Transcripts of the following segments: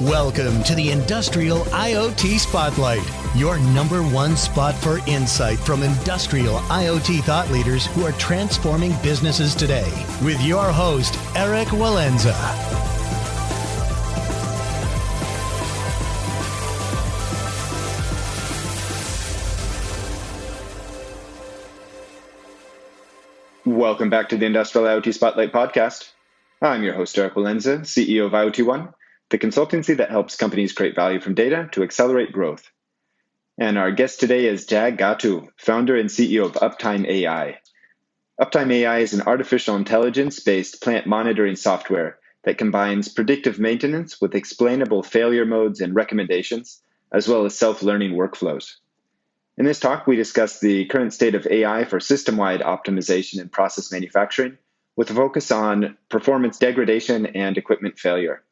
Welcome to the Industrial IoT Spotlight, your number one spot for insight from industrial IoT thought leaders who are transforming businesses today. With your host, Eric Walenza. Welcome back to the Industrial IoT Spotlight podcast. I'm your host, Eric Walenza, CEO of IoT One, the consultancy that helps companies create value from data to accelerate growth. And our guest today is Jag Gattu, founder and CEO of UptimeAI. UptimeAI is an artificial intelligence-based plant monitoring software that combines predictive maintenance with explainable failure modes and recommendations, as well as self-learning workflows. In this talk, we discuss the current state of AI for system-wide optimization and process manufacturing, with a focus on performance degradation and equipment failure.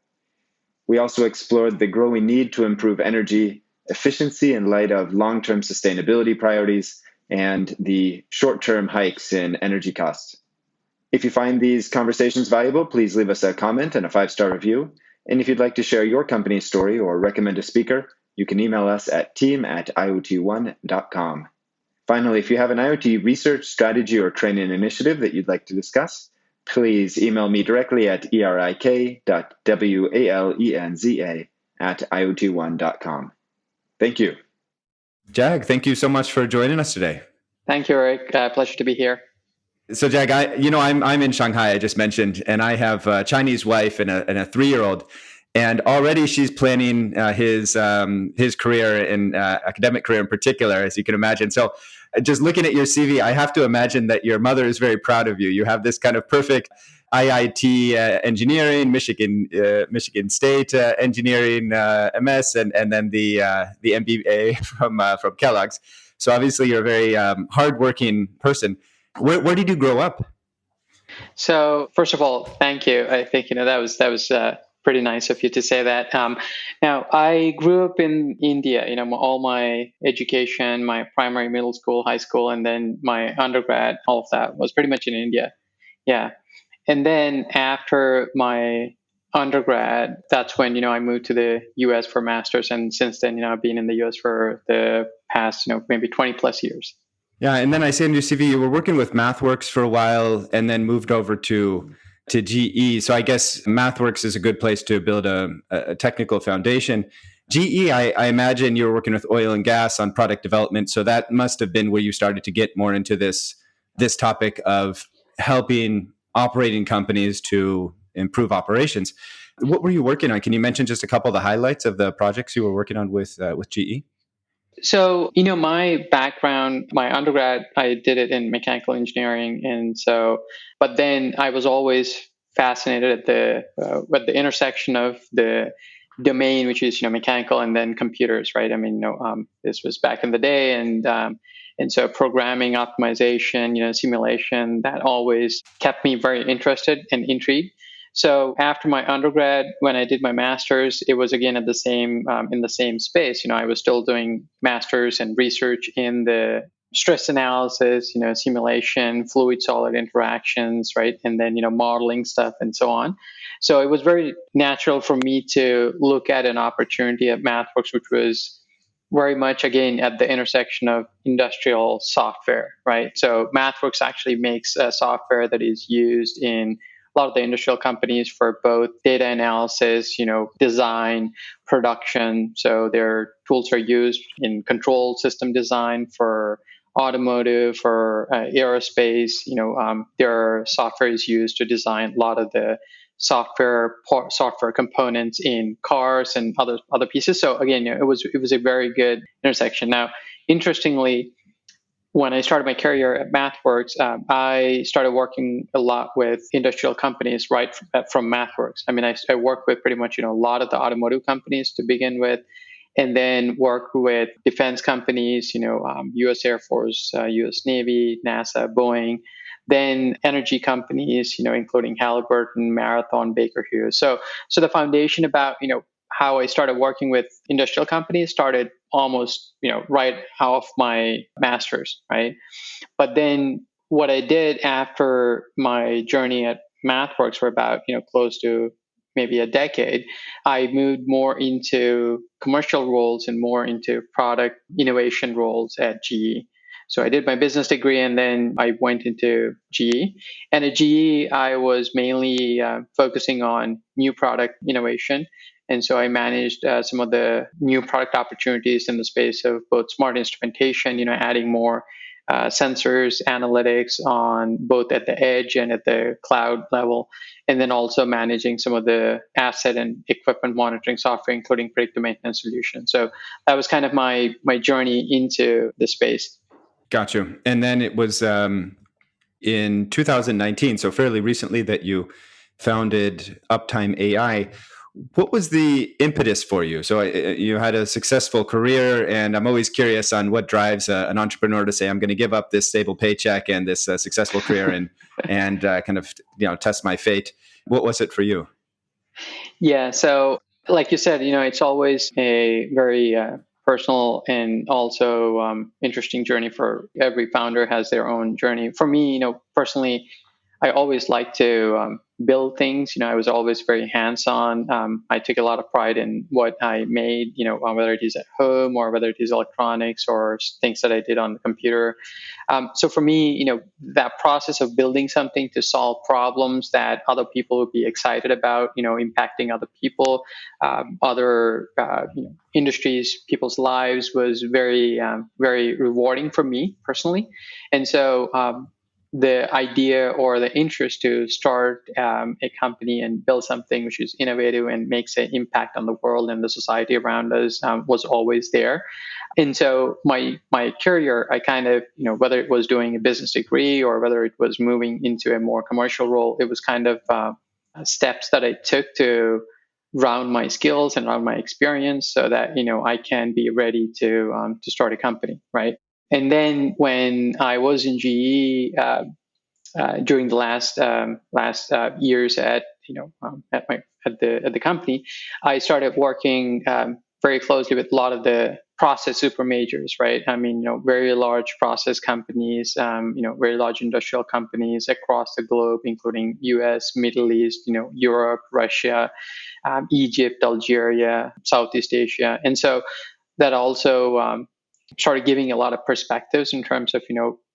We also explored the growing need to improve energy efficiency in light of long-term sustainability priorities and the short-term hikes in energy costs. If you find these conversations valuable, please leave us a comment and a 5-star review. And if you'd like to share your company's story or recommend a speaker, you can email us at team@iot1.com. Finally, if you have an IoT research, strategy, or training initiative that you'd like to discuss, please email me directly at erik.walenza@iot1.com. Thank you. Jag, thank you so much for joining us today. Thank you, Eric. Pleasure to be here. So, Jag, I'm in Shanghai, I just mentioned, and I have a Chinese wife and a 3-year-old, and already she's planning his career in academic career in particular, as you can imagine. So, just looking at your CV, I have to imagine that your mother is very proud of you. You have this kind of perfect IIT engineering, Michigan State engineering MS, and then the MBA from Kellogg's. So obviously, you're a very hardworking person. Where did you grow up? So first of all, thank you. I think that was pretty nice of you to say that. Now, I grew up in India. All my education, my primary, middle school, high school, and then my undergrad, all of that was pretty much in India. Yeah. And then after my undergrad, that's when, I moved to the US for master's. And since then, I've been in the US for the past, maybe 20 plus years. Yeah. And then I see in your CV, you were working with MathWorks for a while and then moved over to GE. So I guess MathWorks is a good place to build a technical foundation. GE, I imagine you were working with oil and gas on product development. So that must have been where you started to get more into this topic of helping operating companies to improve operations. What were you working on? Can you mention just a couple of the highlights of the projects you were working on with GE? So, my background, my undergrad, I did it in mechanical engineering. But then I was always fascinated at the intersection of the domain, which is, mechanical and then computers, right? This was back in the day. And so programming, optimization, simulation, that always kept me very interested and intrigued. So after my undergrad, when I did my master's, it was again in the same space. I was still doing master's and research in the stress analysis, simulation, fluid-solid interactions, right? And then, modeling stuff and so on. So it was very natural for me to look at an opportunity at MathWorks, which was very much, again, at the intersection of industrial software, right? So MathWorks actually makes a software that is used in a lot of the industrial companies for both data analysis, design, production. So their tools are used in control system design for automotive, for aerospace. Their software is used to design a lot of the software components in cars and other pieces. So again, it was a very good intersection. Now, interestingly, when I started my career at MathWorks, I started working a lot with industrial companies right from MathWorks. I worked with pretty much a lot of the automotive companies to begin with, and then worked with defense companies, U.S. Air Force, U.S. Navy, NASA, Boeing. Then energy companies, including Halliburton, Marathon, Baker Hughes. So the foundation about, how I started working with industrial companies started almost, right off my master's, right? But then what I did after my journey at MathWorks for about, close to maybe a decade, I moved more into commercial roles and more into product innovation roles at GE. So I did my business degree and then I went into GE. And at GE, I was mainly focusing on new product innovation. And so I managed some of the new product opportunities in the space of both smart instrumentation, adding more sensors, analytics on both at the edge and at the cloud level, and then also managing some of the asset and equipment monitoring software, including predictive maintenance solutions. So that was kind of my journey into the space. Got you. And then it was in 2019, so fairly recently, that you founded UptimeAI. What was the impetus for you? So you had a successful career, and I'm always curious on what drives an entrepreneur to say, "I'm going to give up this stable paycheck and this successful career and kind of test my fate." What was it for you? Yeah. So, like you said, it's always a very personal and also interesting journey for every founder. Has their own journey. For me, personally, I always like to build things. I was always very hands-on. I took a lot of pride in what I made, whether it is at home or whether it is electronics or things that I did on the computer. So for me, that process of building something to solve problems that other people would be excited about, impacting other people, other industries, people's lives was very, very rewarding for me personally. And so the idea or the interest to start a company and build something which is innovative and makes an impact on the world and the society around us was always there. And so my career, I kind of, whether it was doing a business degree or whether it was moving into a more commercial role, it was kind of steps that I took to round my skills and round my experience so that, I can be ready to start a company, right? And then when I was in GE during the last years at the company, I started working very closely with a lot of the process super majors, right? I mean, very large process companies, very large industrial companies across the globe, including U.S., Middle East, Europe, Russia, Egypt, Algeria, Southeast Asia, and so that also started giving a lot of perspectives in terms of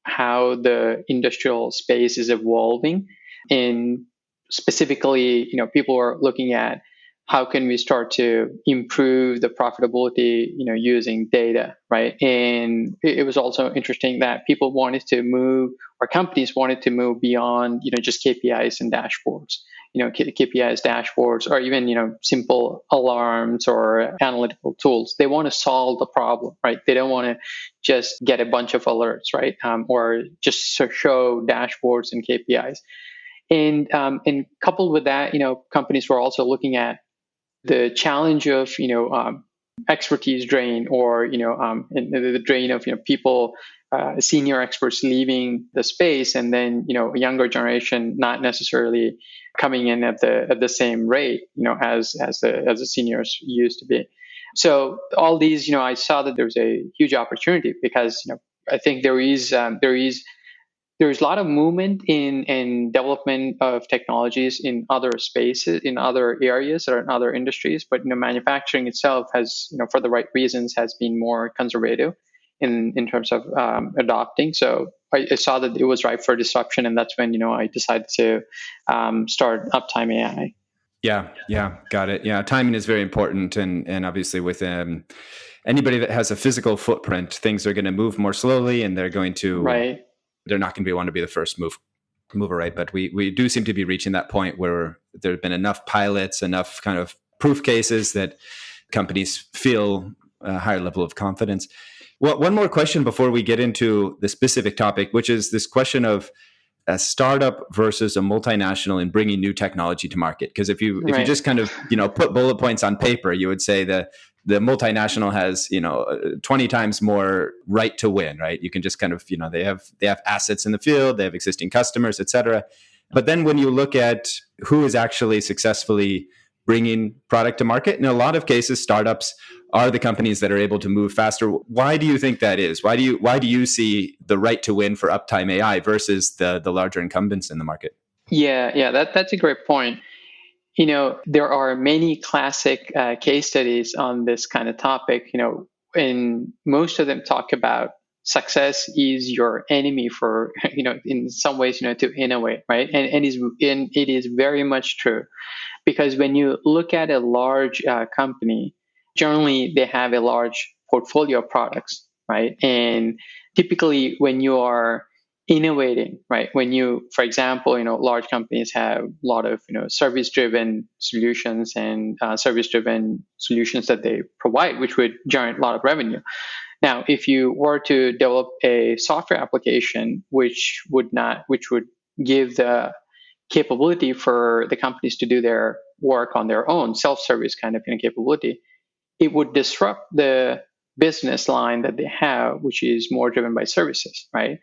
how the industrial space is evolving, and specifically people are looking at how can we start to improve the profitability using data, right? And it was also interesting that people wanted to move, or companies wanted to move beyond just KPIs and dashboards. KPIs, dashboards, or even simple alarms or analytical tools. They want to solve the problem, right? They don't want to just get a bunch of alerts, right? Or just show dashboards and KPIs. And coupled with that, companies were also looking at the challenge of expertise drain, or the drain of people, senior experts leaving the space, and then a younger generation not necessarily coming in at the same rate as the seniors used to be. So all these, I saw that there's a huge opportunity because I think there's a lot of movement in development of technologies in other spaces, in other areas or in other industries, but manufacturing itself has, for the right reasons, has been more conservative in terms of adopting. So I saw that it was ripe for disruption, and that's when I decided to start UptimeAI. Yeah, got it. Yeah, timing is very important, and obviously with anybody that has a physical footprint, things are going to move more slowly, and they're going to right. They're not going to want to be the first mover, right? But we do seem to be reaching that point where there have been enough pilots, enough kind of proof cases that companies feel a higher level of confidence. Well, one more question before we get into the specific topic, which is this question of a startup versus a multinational in bringing new technology to market. Because if you just kind of put bullet points on paper, you would say the multinational has 20 times more right to win, right? You can just kind of they have assets in the field, they have existing customers, et cetera. But then when you look at who is actually successfully bringing product to market, in a lot of cases, startups are the companies that are able to move faster. Why do you think that is? Why do you see the right to win for UptimeAI versus the larger incumbents in the market? Yeah, that's a great point. there are many classic case studies on this kind of topic, and most of them talk about success is your enemy for, in some ways, to innovate, right? And it is very much true, because when you look at a large company, generally they have a large portfolio of products, right? And typically when you are innovating, right, when you, for example, large companies have a lot of service driven solutions and service driven solutions that they provide, which would generate a lot of revenue. Now, if you were to develop a software application which would give the capability for the companies to do their work on their own, self-service kind of capability, it would disrupt the business line that they have, which is more driven by services, right?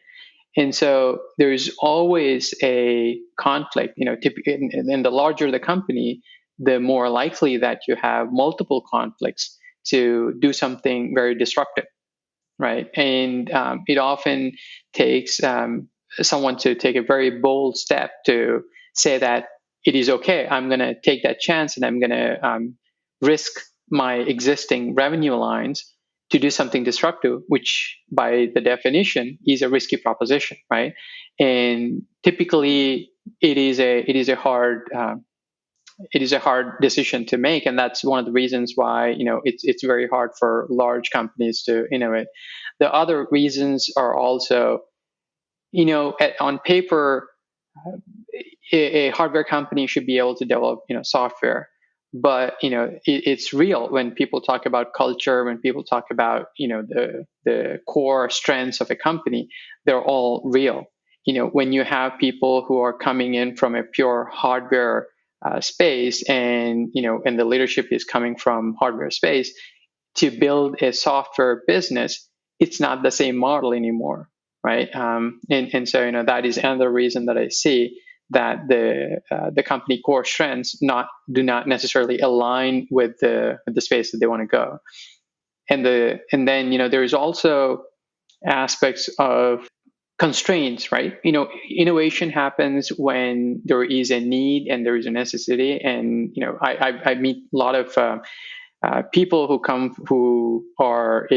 And so there's always a conflict. And the larger the company, the more likely that you have multiple conflicts to do something very disruptive, right? And it often takes someone to take a very bold step to say that it is okay. I'm going to take that chance, and I'm going to risk my existing revenue lines to do something disruptive, which by the definition is a risky proposition, right? And typically, it is a hard decision to make, and that's one of the reasons why it's very hard for large companies to innovate. The other reasons are also, on paper, a hardware company should be able to develop software, but it's real when people talk about culture, when people talk about the core strengths of a company, they're all real. When you have people who are coming in from a pure hardware space, and and the leadership is coming from hardware space, to build a software business, it's not the same model anymore, right? And so that is another reason that I see that the company core strengths do not necessarily align with the space that they want to go. And then there's also aspects of constraints, right? Innovation happens when there is a need and there is a necessity. And I meet a lot of people who come from or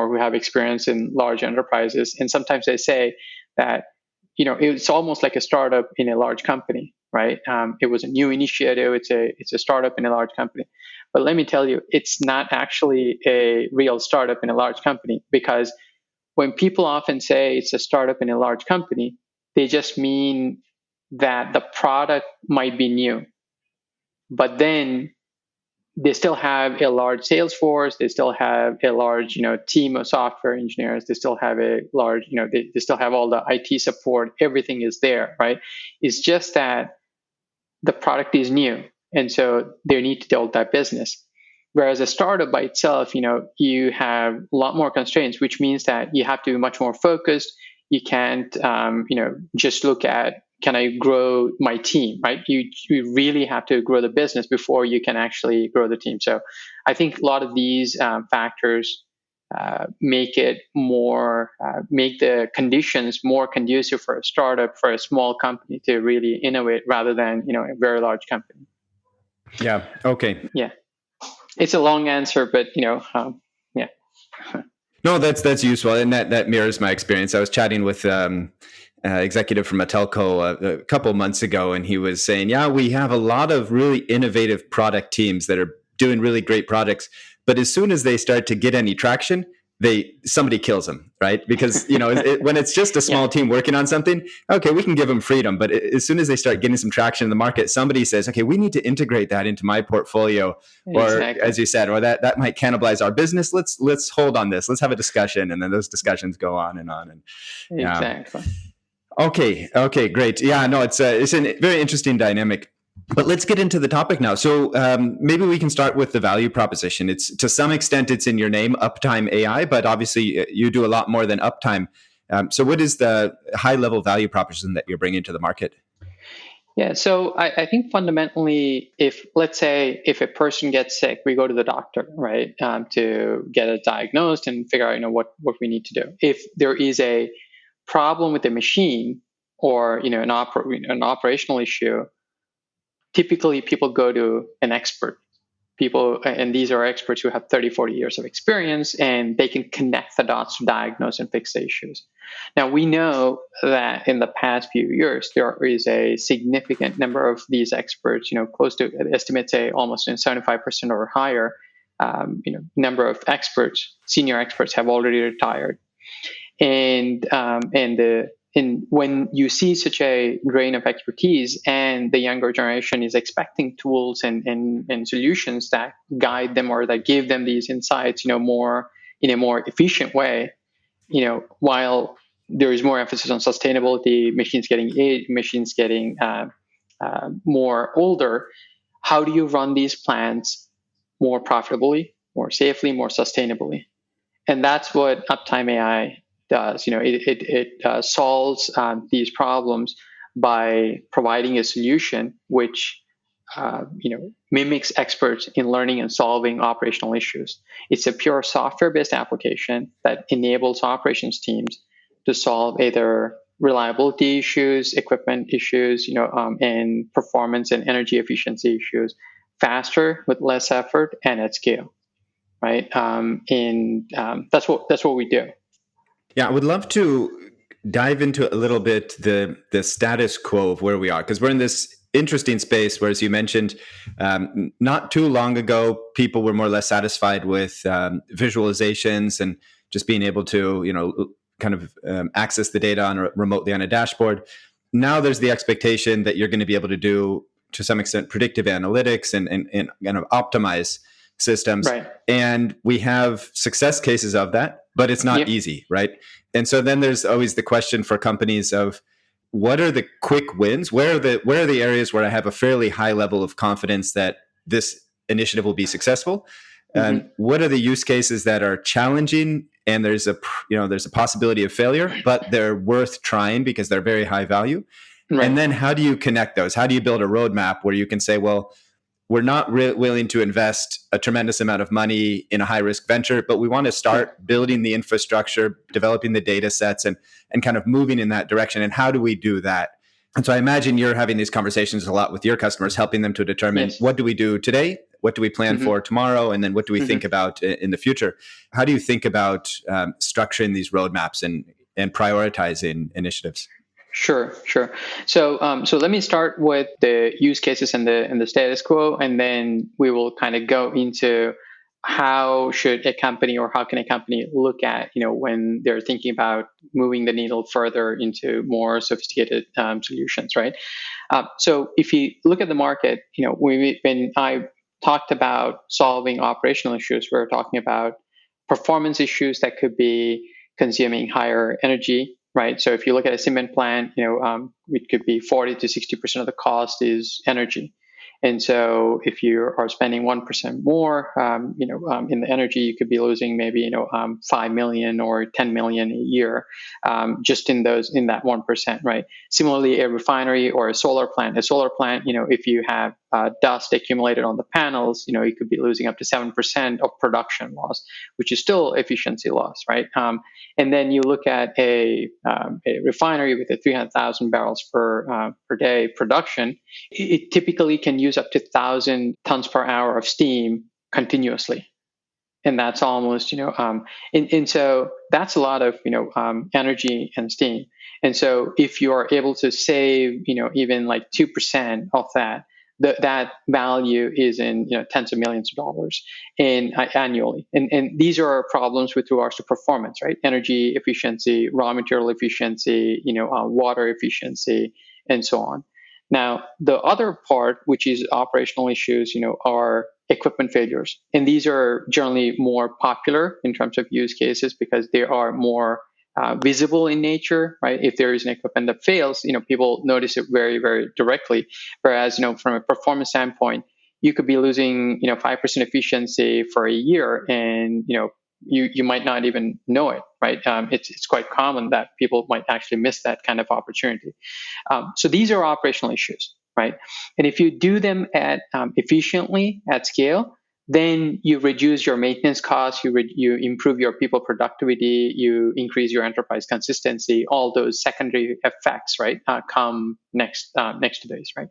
who have experience in large enterprises, and sometimes they say that it's almost like a startup in a large company, right? It was a new initiative. It's a startup in a large company. But let me tell you, it's not actually a real startup in a large company, because when people often say it's a startup in a large company, they just mean that the product might be new, but then they still have a large sales force. They still have a large, team of software engineers. They still have a large, they still have all the IT support. Everything is there, right? It's just that the product is new, and so they need to develop that business. Whereas a startup by itself, you have a lot more constraints, which means that you have to be much more focused. You can't, just look at, can I grow my team, right? You really have to grow the business before you can actually grow the team. So I think a lot of these factors make the conditions more conducive for a startup, for a small company to really innovate, rather than a very large company. Yeah. Okay. Yeah. It's a long answer, but yeah. No, that's useful, and that mirrors my experience. I was chatting with executive from a telco a couple months ago, and he was saying, "Yeah, we have a lot of really innovative product teams that are doing really great products, but as soon as they start to get any traction, somebody kills them, right? Because when it's just a small team working on something, okay, we can give them freedom, but as soon as they start getting some traction in the market, somebody says, okay, we need to integrate that into my portfolio, or as you said, or that might cannibalize our business. Let's hold on this. Let's have a discussion, and then those discussions go on and on. And exactly. Okay, great. Yeah, no, it's a very interesting dynamic. But let's get into the topic now. So maybe we can start with the value proposition. It's to some extent it's in your name, UptimeAI, but obviously you do a lot more than Uptime. So what is the high-level value proposition that you're bringing to the market? Yeah, so I think fundamentally, let's say if a person gets sick, we go to the doctor, right, to get it diagnosed and figure out what we need to do. If there is a problem with the machine, or an operational issue, typically people go to an expert. People, and these are experts who have 30, 40 years of experience, and they can connect the dots to diagnose and fix the issues. Now, we know that in the past few years, there is a significant number of these experts, close to, estimates say almost 75% or higher, number of experts, senior experts have already retired. And when you see such a drain of expertise, and the younger generation is expecting tools and solutions that guide them or that give them these insights, more in a more efficient way, while there is more emphasis on sustainability, machines getting aged, machines getting more older, how do you run these plants more profitably, more safely, more sustainably? And that's what UptimeAI does. It solves these problems by providing a solution which mimics experts in learning and solving operational issues. It's a pure software-based application that enables operations teams to solve either reliability issues, equipment issues, and performance and energy efficiency issues faster with less effort and at scale. Right, that's what we do. Yeah, I would love to dive into a little bit the status quo of where we are, because we're in this interesting space where, as you mentioned, not too long ago, people were more or less satisfied with visualizations and just being able to, kind of access the data remotely on a dashboard. Now there's the expectation that you're going to be able to do, to some extent, predictive analytics and kind of optimize systems. Right. And we have success cases of that, but it's not easy, right? And so then there's always the question for companies of, what are the quick wins? Where are the areas where I have a fairly high level of confidence that this initiative will be successful? And what are the use cases that are challenging and there's a possibility of failure, but they're worth trying because they're very high value? Right. And then how do you connect those? How do you build a roadmap where you can say, well, we're not willing to invest a tremendous amount of money in a high-risk venture, but we want to start building the infrastructure, developing the data sets, and kind of moving in that direction. And how do we do that? And so I imagine you're having these conversations a lot with your customers, helping them to determine, what do we do today? What do we plan for tomorrow? And then what do we think about in the future? How do you think about structuring these roadmaps and prioritizing initiatives? Sure. So let me start with the use cases and the status quo, and then we will kind of go into how should a company, or how can a company look at, when they're thinking about moving the needle further into more sophisticated solutions, right? So if you look at the market, when I talked about solving operational issues, we're talking about performance issues that could be consuming higher energy. Right. So if you look at a cement plant, it could be 40 to 60% of the cost is energy. And so if you are spending 1% more, in the energy, you could be losing maybe, 5 million or 10 million a year, just in that 1%, right? Similarly, a refinery or a solar plant, if you have dust accumulated on the panels, you could be losing up to 7% of production loss, which is still efficiency loss, right? And then you look at a refinery with a 300,000 barrels per day production, it typically can use up to 1,000 tons per hour of steam continuously. And that's almost, and so that's a lot of, energy and steam. And so if you are able to save, even like 2% of that, that value is in tens of millions of dollars annually. And these are problems with regards to performance, right? Energy efficiency, raw material efficiency, water efficiency, and so on. Now, the other part, which is operational issues, are equipment failures. And these are generally more popular in terms of use cases because they are more visible in nature, right? If there is an equipment that fails, people notice it very, very directly. Whereas, from a performance standpoint, you could be losing, 5% efficiency for a year, and you might not even know it, right? It's quite common that people might actually miss that kind of opportunity. So these are operational issues, right? And if you do them efficiently at scale, then you reduce your maintenance costs, you improve your people productivity, you increase your enterprise consistency. All those secondary effects, right, come next to this, right?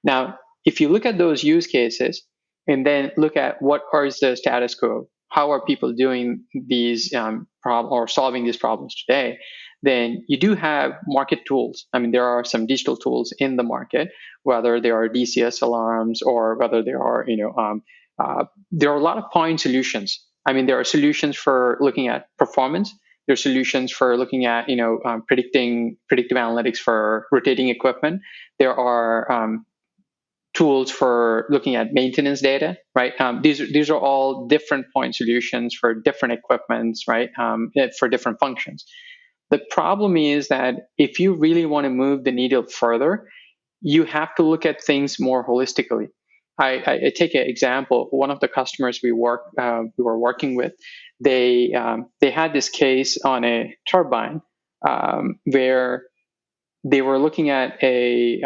Now, if you look at those use cases and then look at what is the status quo, how are people doing these or solving these problems today, then you do have market tools. I mean, there are some digital tools in the market, whether they are DCS alarms or whether they are, there are a lot of point solutions. I mean, there are solutions for looking at performance. There are solutions for looking at, predictive analytics for rotating equipment. There are tools for looking at maintenance data, right? These are all different point solutions for different equipments, right? For different functions. The problem is that if you really want to move the needle further, you have to look at things more holistically. I take an example. One of the customers we were working with, they had this case on a turbine where they were looking at a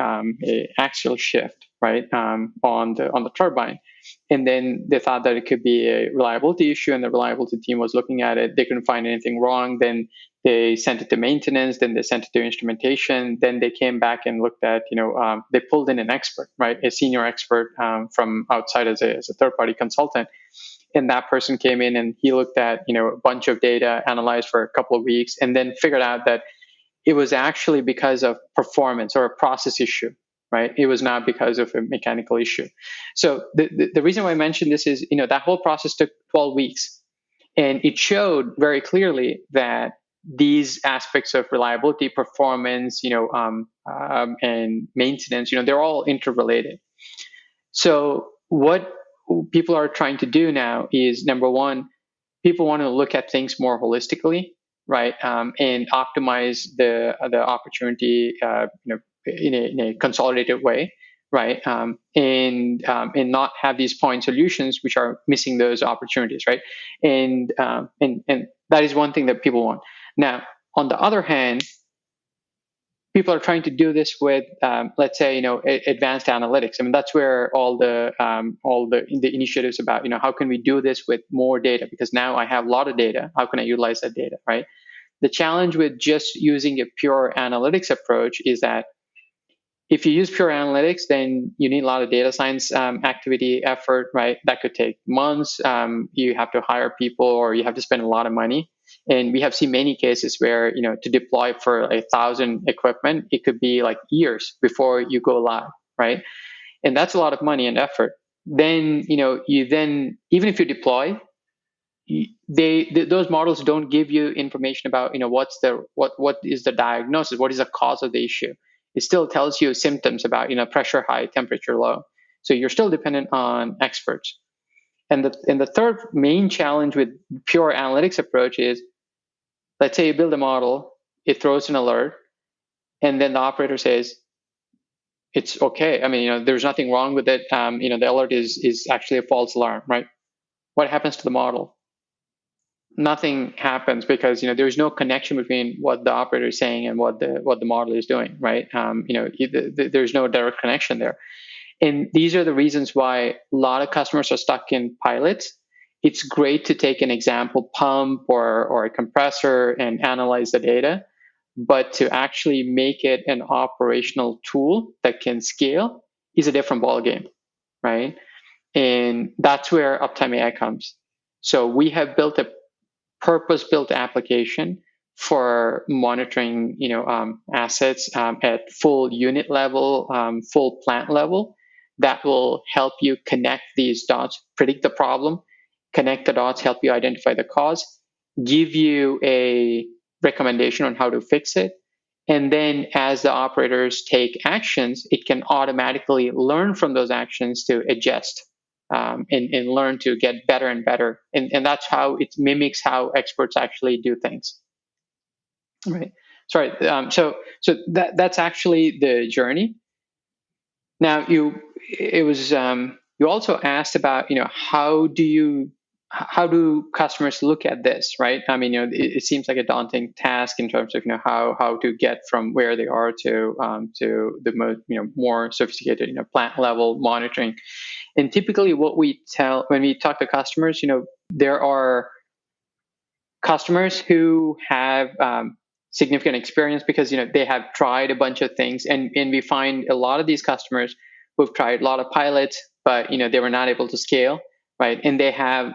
axial shift, right, on the turbine, and then they thought that it could be a reliability issue, and the reliability team was looking at it. They couldn't find anything wrong. Then they sent it to maintenance. Then they sent it to instrumentation. Then they came back and looked at, they pulled in an expert, right, a senior expert from outside as a third-party consultant. And that person came in and he looked at, a bunch of data, analyzed for a couple of weeks, and then figured out that it was actually because of performance or a process issue, right? It was not because of a mechanical issue. So the reason why I mentioned this is, that whole process took 12 weeks. And it showed very clearly that these aspects of reliability, performance, and maintenance, they're all interrelated. So what people are trying to do now is, number one, people want to look at things more holistically, right, and optimize the opportunity, in a consolidated way, right, and not have these point solutions which are missing those opportunities, right, and that is one thing that people want. Now, on the other hand, people are trying to do this with, let's say, advanced analytics. I mean, that's where all the initiatives about, how can we do this with more data? Because now I have a lot of data. How can I utilize that data, right? The challenge with just using a pure analytics approach is that if you use pure analytics, then you need a lot of data science activity, effort, right? That could take months. You have to hire people, or you have to spend a lot of money. And we have seen many cases where, to deploy for 1,000 equipment, it could be like years before you go live, right? And that's a lot of money and effort. Then, even if you deploy, those models don't give you information about, what is the diagnosis, what is the cause of the issue. It still tells you symptoms about, pressure high, temperature low. So you're still dependent on experts. And the third main challenge with pure analytics approach is, let's say you build a model, it throws an alert, and then the operator says, it's okay. I mean, there's nothing wrong with it. The alert is actually a false alarm, right? What happens to the model? Nothing happens, because there's no connection between what the operator is saying and what the model is doing, right? There's no direct connection there. And these are the reasons why a lot of customers are stuck in pilots. It's great to take an example pump or a compressor and analyze the data, but to actually make it an operational tool that can scale is a different ballgame, right? And that's where UptimeAI comes. So we have built a purpose-built application for monitoring, assets at full unit level, full plant level, that will help you connect these dots, predict the problem, connect the dots, help you identify the cause, give you a recommendation on how to fix it. And then as the operators take actions, it can automatically learn from those actions to adjust and learn to get better and better. And that's how it mimics how experts actually do things. Right. Sorry. So that's actually the journey. Now, you also asked about, how do customers look at this, right? I mean, it seems like a daunting task in terms of, how to get from where they are to the most, more sophisticated, plant level monitoring. And typically what we tell when we talk to customers, there are customers who have significant experience because, they have tried a bunch of things. And we find a lot of these customers who've tried a lot of pilots, but they were not able to scale, right? And they have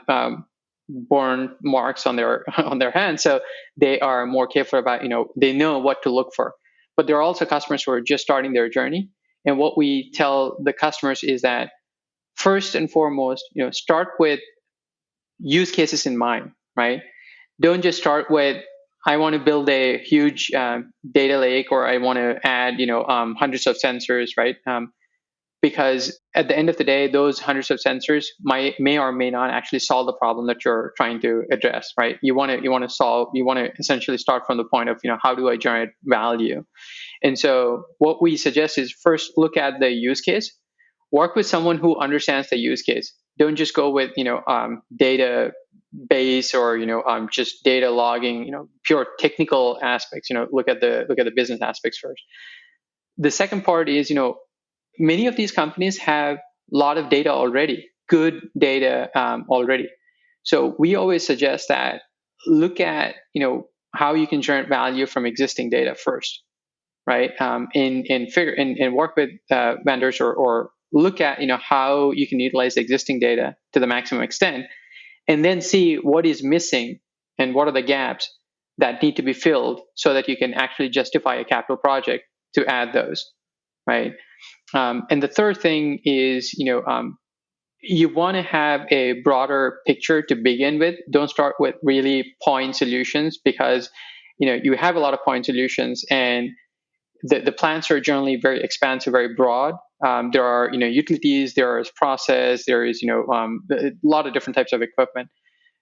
burn marks on their on their hands, so they are more careful about they know what to look for. But there are also customers who are just starting their journey, and what we tell the customers is that first and foremost, start with use cases in mind, right? Don't just start with I want to build a huge data lake, or I want to add hundreds of sensors, right? Because at the end of the day, those hundreds of sensors may or may not actually solve the problem that you're trying to address, right? You want to essentially start from the point of how do I generate value? And so what we suggest is first look at the use case, work with someone who understands the use case. Don't just go with data base or just data logging, pure technical aspects. Look at the business aspects first. The second part is many of these companies have a lot of data already, good data already. So we always suggest that look at how you can generate value from existing data first, right? And work with vendors or look at how you can utilize existing data to the maximum extent, and then see what is missing and what are the gaps that need to be filled so that you can actually justify a capital project to add those, right? And the third thing is, you want to have a broader picture to begin with. Don't start with really point solutions, because, you have a lot of point solutions, and the plans are generally very expansive, very broad. There are, utilities, there is process, there is, a lot of different types of equipment.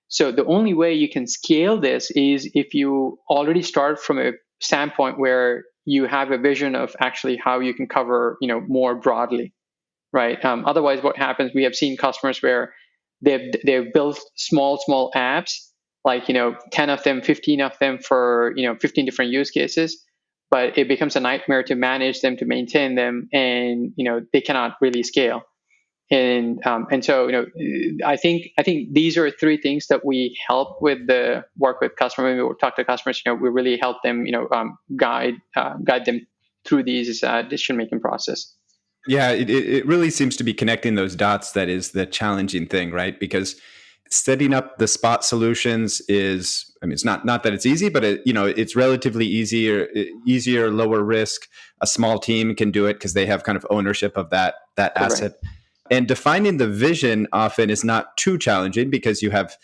So the only way you can scale this is if you already start from a standpoint where you have a vision of actually how you can cover, more broadly, right? Otherwise, what happens? We have seen customers where they've built small apps, like 10 of them, 15 of them for 15 different use cases, but it becomes a nightmare to manage them, to maintain them, and they cannot really scale. And so I think these are three things that we help with the work with customers. When we talk to customers, we really help them guide them through these decision making process. Yeah, it really seems to be connecting those dots that is the challenging thing, right? Because setting up the spot solutions is, it's not that it's easy, but it's relatively easier, lower risk. A small team can do it because they have kind of ownership of that asset. And defining the vision often is not too challenging, because you have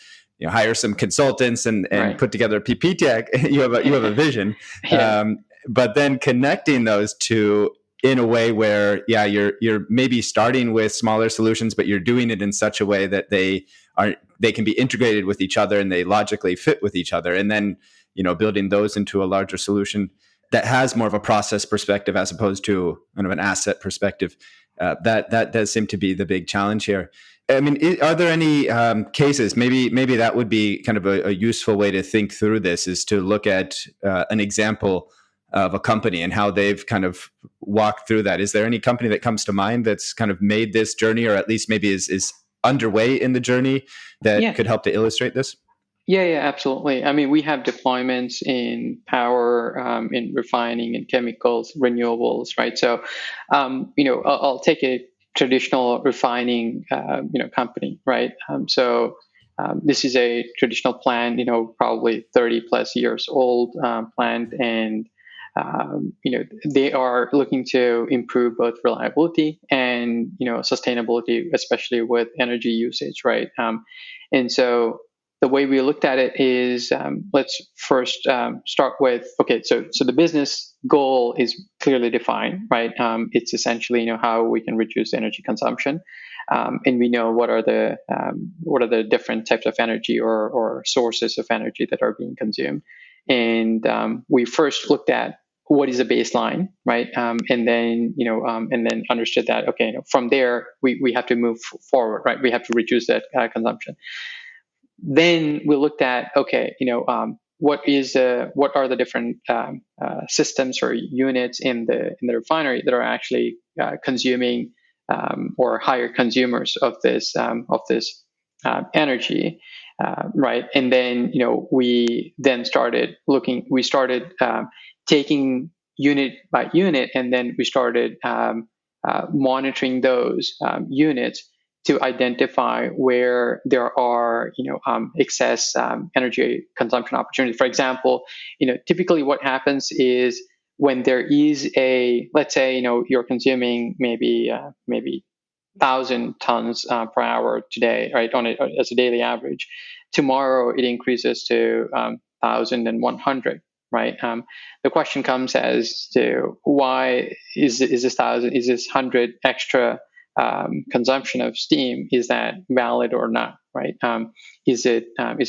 hire some consultants and right. Put together a PP deck. you have a vision, yeah. But then connecting those two in a way where you're maybe starting with smaller solutions, but you're doing it in such a way that they can be integrated with each other and they logically fit with each other, and then building those into a larger solution that has more of a process perspective as opposed to kind of an asset perspective. That does seem to be the big challenge here. I mean, are there any cases? Maybe that would be kind of a useful way to think through this, is to look at an example of a company and how they've kind of walked through that. Is there any company that comes to mind that's kind of made this journey, or at least maybe is underway in the journey, that could help to illustrate this? Yeah, absolutely. I mean, we have deployments in power, in refining, in chemicals, renewables, right? So, I'll take a traditional refining, company, right? This is a traditional plant, probably 30 plus years old plant, and they are looking to improve both reliability and sustainability, especially with energy usage, right? And so the way we looked at it is, let's first start with, okay, so the business goal is clearly defined, right? It's essentially how we can reduce energy consumption, and we know what are the different types of energy or sources of energy that are being consumed, and we first looked at what is the baseline, right? And then understood that, okay, from there we have to move forward, right? We have to reduce that consumption. Then we looked at, okay, what are the different systems or units in the refinery that are actually consuming or higher consumers of this energy, right? And then we started taking unit by unit, and then we started monitoring those units to identify where there are, excess energy consumption opportunities. For example, typically what happens is when there is let's say, you're consuming maybe 1,000 tons per hour today, right, as a daily average. Tomorrow it increases to 1,100. Right. The question comes as to why is this 1,000, is this 100 extra consumption of steam, is that valid or not? Right? Is it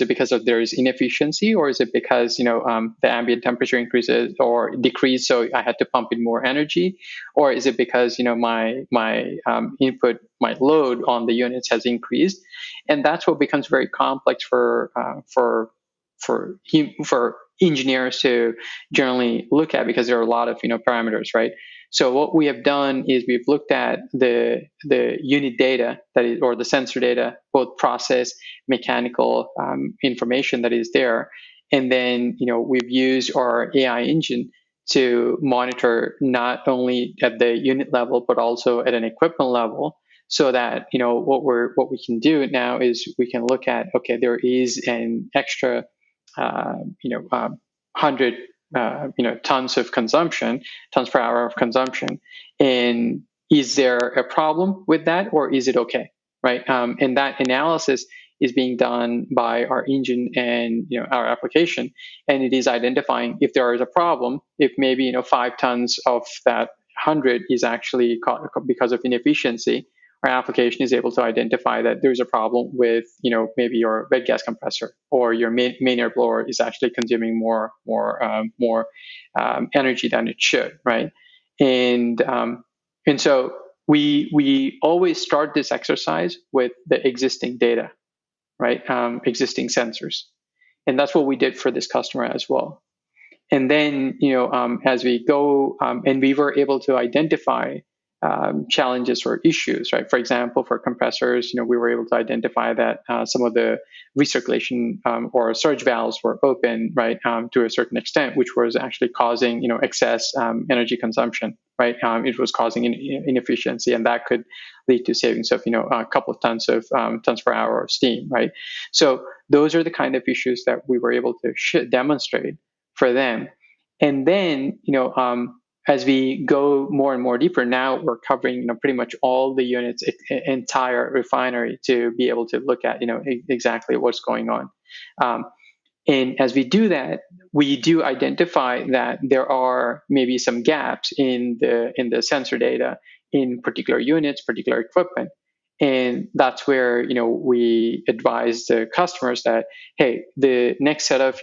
because of there is inefficiency, or is it because the ambient temperature increases or decreased, so I had to pump in more energy, or is it because my input, my load on the units has increased? And that's what becomes very complex for engineers to generally look at, because there are a lot of parameters, right? So what we have done is we've looked at the unit data that is, or the sensor data, both process, mechanical information that is there, and then we've used our AI engine to monitor not only at the unit level but also at an equipment level, so that what we can do now is we can look at, okay, there is an extra 100 tons of consumption, tons per hour of consumption, and is there a problem with that, or is it okay, right? And that analysis is being done by our engine and our application, and it is identifying if there is a problem, if maybe 5 tons of that 100 is actually because of inefficiency. Our application is able to identify that there's a problem with, maybe your bed gas compressor or your main air blower is actually consuming more energy than it should, right? And so we always start this exercise with the existing data, right? Existing sensors, and that's what we did for this customer as well. And then as we go, and we were able to identify challenges or issues, right? For example, for compressors, we were able to identify that some of the recirculation or surge valves were open, right, to a certain extent, which was actually causing, excess energy consumption, right? It was causing inefficiency, and that could lead to savings of, a couple of tons per hour of steam, right? So those are the kind of issues that we were able to demonstrate for them. And then, as we go more and more deeper, now we're covering pretty much all the units, entire refinery, to be able to look at exactly what's going on. And as we do that, we do identify that there are maybe some gaps in the sensor data in particular units, particular equipment. And that's where we advise the customers that, hey, the next set of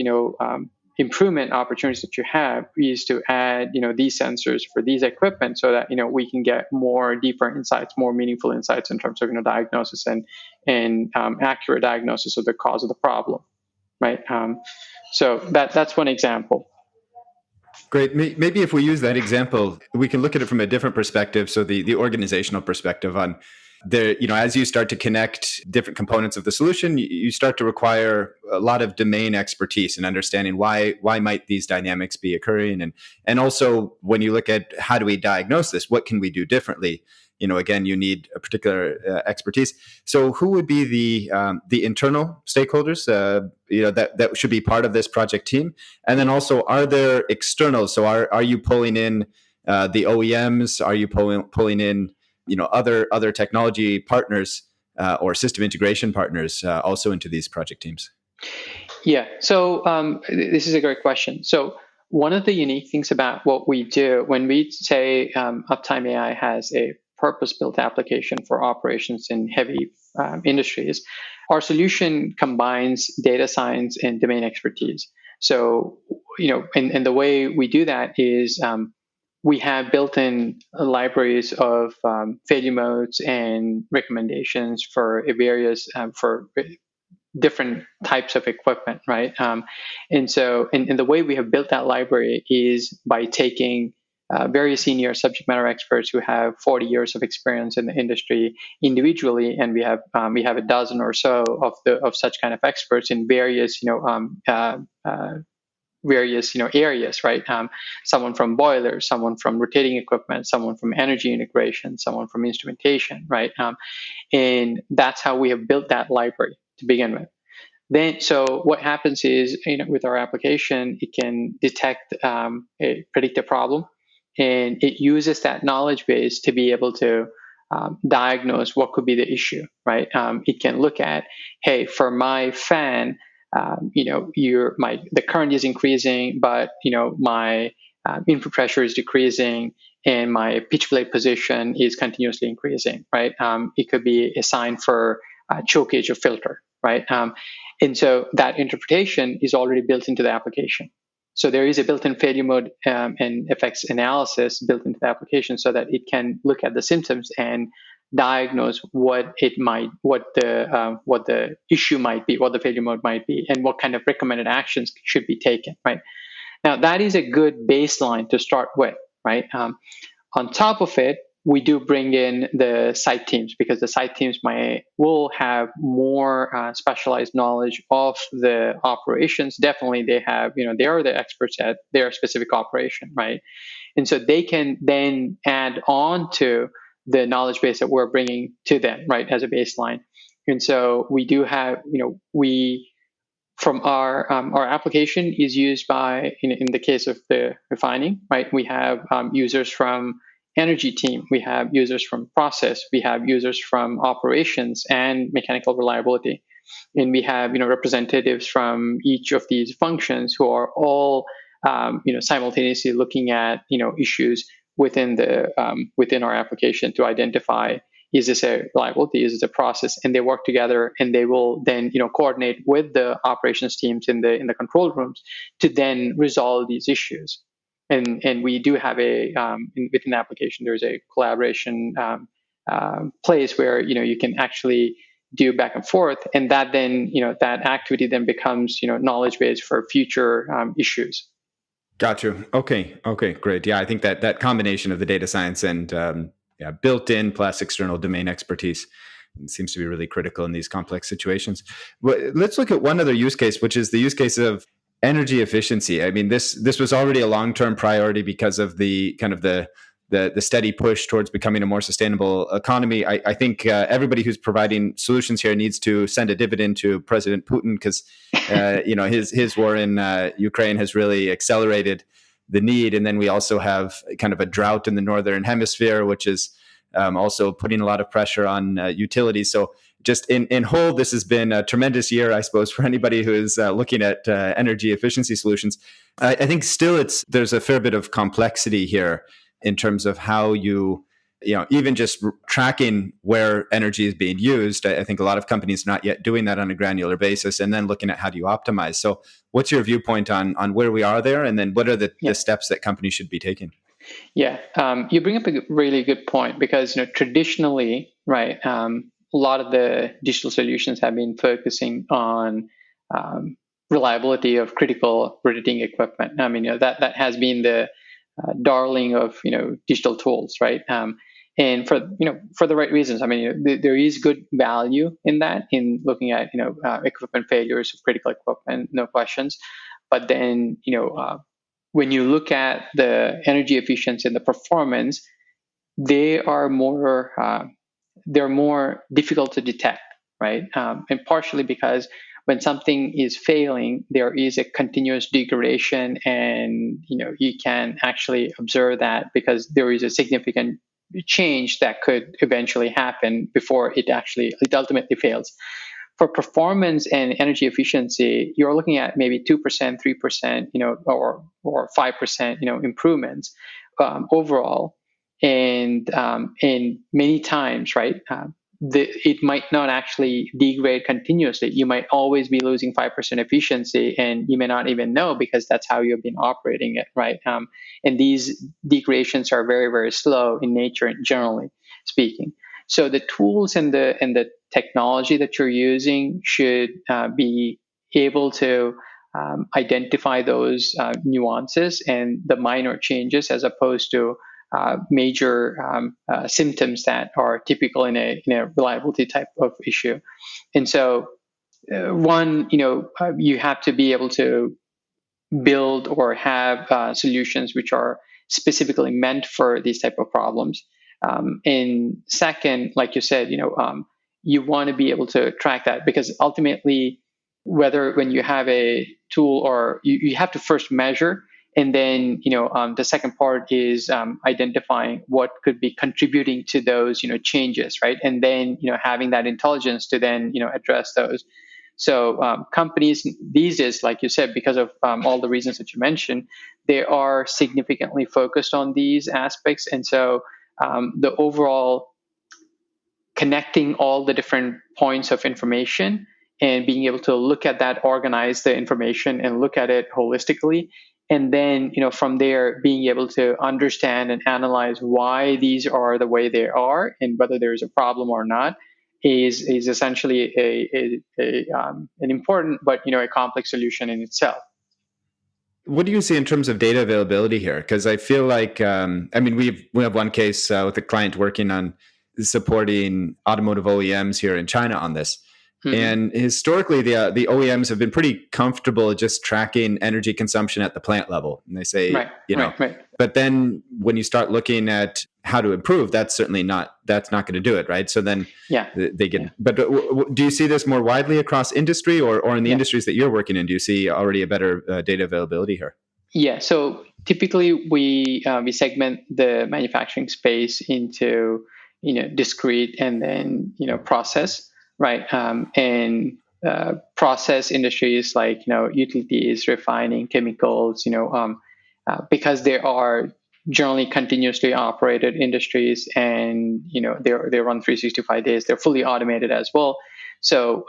improvement opportunities that you have is to add these sensors for these equipment, so that we can get more deeper insights, more meaningful insights in terms of diagnosis and accurate diagnosis of the cause of the problem, right? So that's one example. Great. Maybe if we use that example, we can look at it from a different perspective. So the organizational perspective on there, as you start to connect different components of the solution, you start to require a lot of domain expertise and understanding why might these dynamics be occurring, and also when you look at how do we diagnose this, what can we do differently? Again, you need a particular expertise. So, who would be the internal stakeholders? That should be part of this project team, and then also, are there externals? So, are you pulling in the OEMs? Are you pulling in other technology partners or system integration partners also into these project teams? Yeah. So this is a great question. So one of the unique things about what we do when we say UptimeAI has a purpose-built application for operations in heavy industries, our solution combines data science and domain expertise. So, and the way we do that is we have built-in libraries of failure modes and recommendations for various for different types of equipment, right? And so, and the way we have built that library is by taking very senior subject matter experts who have 40 years of experience in the industry individually, and we have a dozen or so of such kind of experts in various various areas, right? Someone from boilers, someone from rotating equipment, someone from energy integration, someone from instrumentation, right? And that's how we have built that library to begin with. Then, so what happens is, with our application, it can detect a predictive problem, and it uses that knowledge base to be able to diagnose what could be the issue, right? It can look at, hey, for my fan, the current is increasing, but my input pressure is decreasing, and my pitch blade position is continuously increasing, right? It could be a sign for chokeage of filter, right? And so that interpretation is already built into the application. So there is a built-in failure mode and effects analysis built into the application, so that it can look at the symptoms and diagnose what the issue might be, what the failure mode might be, and what kind of recommended actions should be taken, right? Now, that is a good baseline to start with, right? On top of it, we do bring in the site teams, because the site teams will have more specialized knowledge of the operations. Definitely, they have, they are the experts at their specific operation, right? And so they can then add on to the knowledge base that we're bringing to them, right, as a baseline. And so we do have, from our application is used by, in the case of the refining, right, we have users from energy team, we have users from process, we have users from operations and mechanical reliability, and we have representatives from each of these functions who are all simultaneously looking at issues within our application to identify, is this a reliability, is this a process, and they work together, and they will then coordinate with the operations teams in the control rooms to then resolve these issues. And we do have within the application, there's a collaboration place where you can actually do back and forth, and that then that activity then becomes knowledge base for future issues. Got you. Okay, great. Yeah, I think that combination of the data science and built-in plus external domain expertise seems to be really critical in these complex situations. But let's look at one other use case, which is the use case of energy efficiency. I mean, this was already a long-term priority because of the kind of the steady push towards becoming a more sustainable economy. I think everybody who's providing solutions here needs to send a dividend to President Putin, because his war in Ukraine has really accelerated the need. And then we also have kind of a drought in the northern hemisphere, which is also putting a lot of pressure on utilities. So just in whole, this has been a tremendous year, I suppose, for anybody who is looking at energy efficiency solutions. I think still there's a fair bit of complexity here in terms of how even just tracking where energy is being used. I think a lot of companies are not yet doing that on a granular basis, and then looking at how do you optimize. So what's your viewpoint on where we are there, and then what are the steps that companies should be taking? Yeah, you bring up a really good point, because traditionally, right, a lot of the digital solutions have been focusing on reliability of critical rotating equipment. I mean, that has been the darling of digital tools, right? And for the right reasons. I mean, there is good value in that, in looking at equipment failures of critical equipment, no questions. But then when you look at the energy efficiency and the performance, they are more difficult to detect, right? And partially because when something is failing, there is a continuous degradation, and you can actually observe that, because there is a significant change that could eventually happen before it ultimately fails. For performance and energy efficiency, you're looking at maybe 2%, 3%, or 5%, improvements overall, and many times, right? It might not actually degrade continuously. You might always be losing 5% efficiency, and you may not even know, because that's how you've been operating it, right? And these degradations are very, very slow in nature, generally speaking. So the tools and the technology that you're using should be able to identify those nuances and the minor changes, as opposed to major symptoms that are typical in a reliability type of issue. And so, you have to be able to build or have solutions which are specifically meant for these type of problems. And second, like you said, you want to be able to track that, because ultimately, whether when you have a tool or you have to first measure, and then the second part is identifying what could be contributing to those changes, right? And then having that intelligence to then address those. So companies these days, like you said, because of all the reasons that you mentioned, they are significantly focused on these aspects. And so the overall connecting all the different points of information and being able to look at that, organize the information and look at it holistically. And then, from there, being able to understand and analyze why these are the way they are and whether there is a problem or not is essentially an important but a complex solution in itself. What do you see in terms of data availability here? Because I feel like, we have one case with a client working on supporting automotive OEMs here in China on this. Mm-hmm. And historically, the OEMs have been pretty comfortable just tracking energy consumption at the plant level. And they say, right. But then when you start looking at how to improve, that's not going to do it, right? So then they get. Yeah. But do you see this more widely across industry, or in the industries that you're working in? Do you see already a better data availability here? Yeah. So typically we segment the manufacturing space into discrete and then process, right? And process industries like utilities, refining, chemicals, because they are generally continuously operated industries, and they run 365 days. They're fully automated as well. So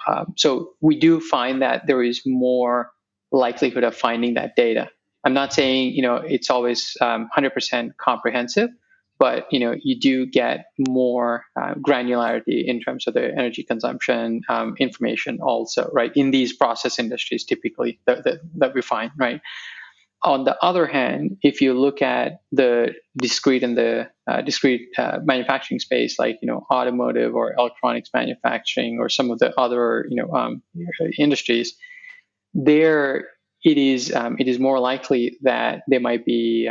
we do find that there is more likelihood of finding that data. I'm not saying it's always 100% comprehensive, but you do get more granularity in terms of the energy consumption information also, right? In these process industries, typically that we find, right? On the other hand, if you look at the discrete and the discrete manufacturing space, like automotive or electronics manufacturing or some of the other industries, there it is more likely that there might be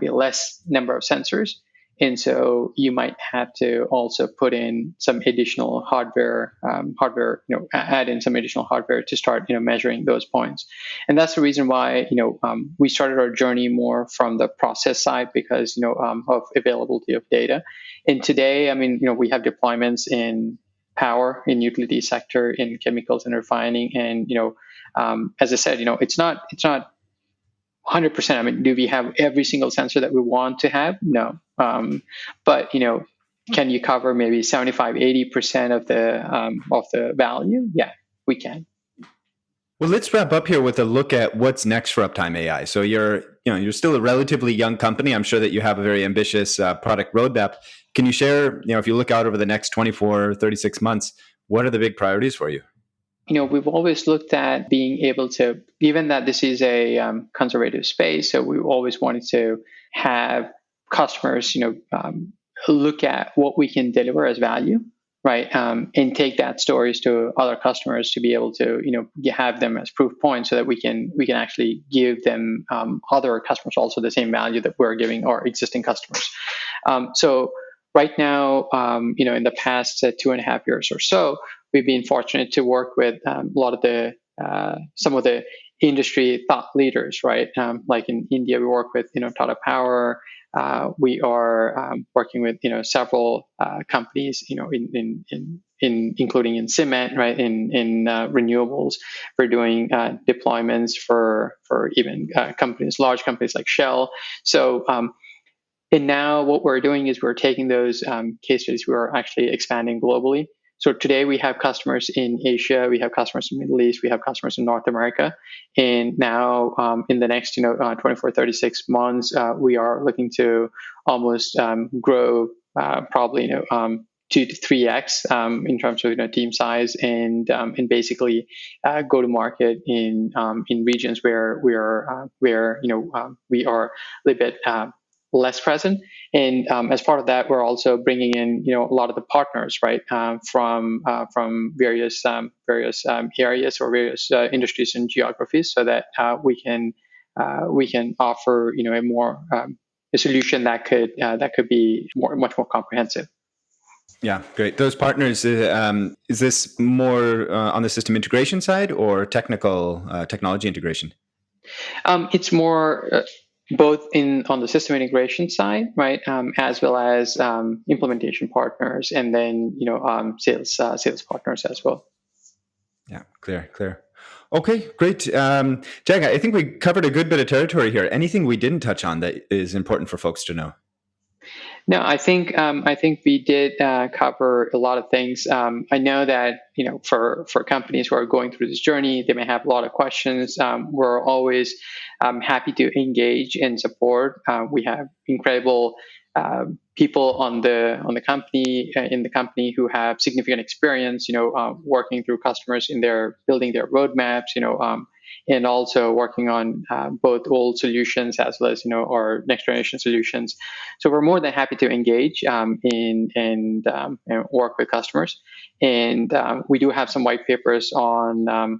less number of sensors. And so you might have to also put in some additional hardware, add in some additional hardware to start, measuring those points. And that's the reason why, we started our journey more from the process side because, of availability of data. And today, we have deployments in power, in utility sector, in chemicals and refining. And, as I said, it's not 100%. Do we have every single sensor that we want to have? No. But can you cover maybe 75, 80% of the value? Yeah, we can. Well, let's wrap up here with a look at what's next for UptimeAI. So you're still a relatively young company. I'm sure that you have a very ambitious product roadmap. Can you share, if you look out over the next 24, 36 months, what are the big priorities for you? We've always looked at being able to, given that this is a conservative space, so we always wanted to have customers, look at what we can deliver as value, right? And take that stories to other customers to be able to, have them as proof points so that we can actually give them other customers also the same value that we're giving our existing customers. So right now, in the past 2.5 years or so, we've been fortunate to work with a lot of some of the industry thought leaders, right? Like in India, we work with Tata Power. We are working with several companies, including in cement, right? In renewables, we're doing deployments for even large companies like Shell. So. And now what we're doing is we're taking those case studies, we are actually expanding globally. So today we have customers in Asia, we have customers in the Middle East, we have customers in North America. And now in the next 24, 36 months, we are looking to almost grow probably 2 to 3x in terms of team size and basically go to market in regions where we are a little bit less present. And as part of that, we're also bringing in a lot of the partners, right, from various areas or various industries and geographies, so that we can we can offer a more a solution that could be much more comprehensive. Yeah, great. Those partners, is this more on the system integration side or technology integration? It's more both on the system integration side, right, as well as implementation partners, and then sales partners as well. Yeah, clear. Okay, great. Jack, I think we covered a good bit of territory here. Anything we didn't touch on that is important for folks to know? No, I think we did cover a lot of things. I know that for companies who are going through this journey, they may have a lot of questions. We're always happy to engage and support. We have incredible people on the company in the company who have significant experience, working through customers in their building their roadmaps, and also working on both old solutions as well as our next generation solutions. So we're more than happy to engage and work with customers. And we do have some white papers on our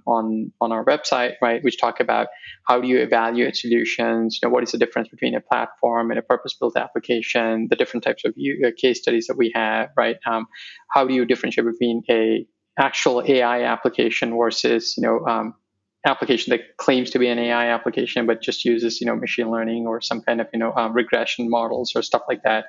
website, right, which talk about how do you evaluate solutions, what is the difference between a platform and a purpose-built application, the different types of case studies that we have, right? How do you differentiate between a actual AI application versus application that claims to be an AI application but just uses machine learning or some kind of regression models or stuff like that.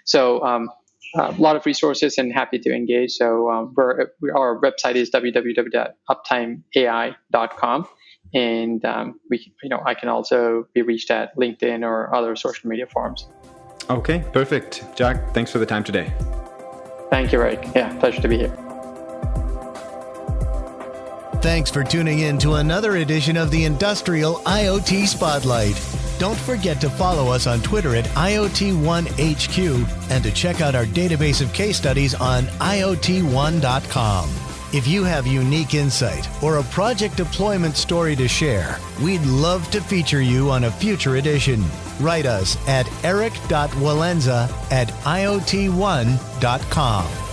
So a lot of resources and happy to engage. So our website is www.uptimeai.com, and I can also be reached at LinkedIn or other social media forums. Okay, perfect. Jack, thanks for the time today. Thank you, Rick. Yeah, pleasure to be here. Thanks for tuning in to another edition of the Industrial IoT Spotlight. Don't forget to follow us on Twitter at IoT1HQ and to check out our database of case studies on IoT1.com. If you have unique insight or a project deployment story to share, we'd love to feature you on a future edition. Write us at eric.walenza@iot1.com.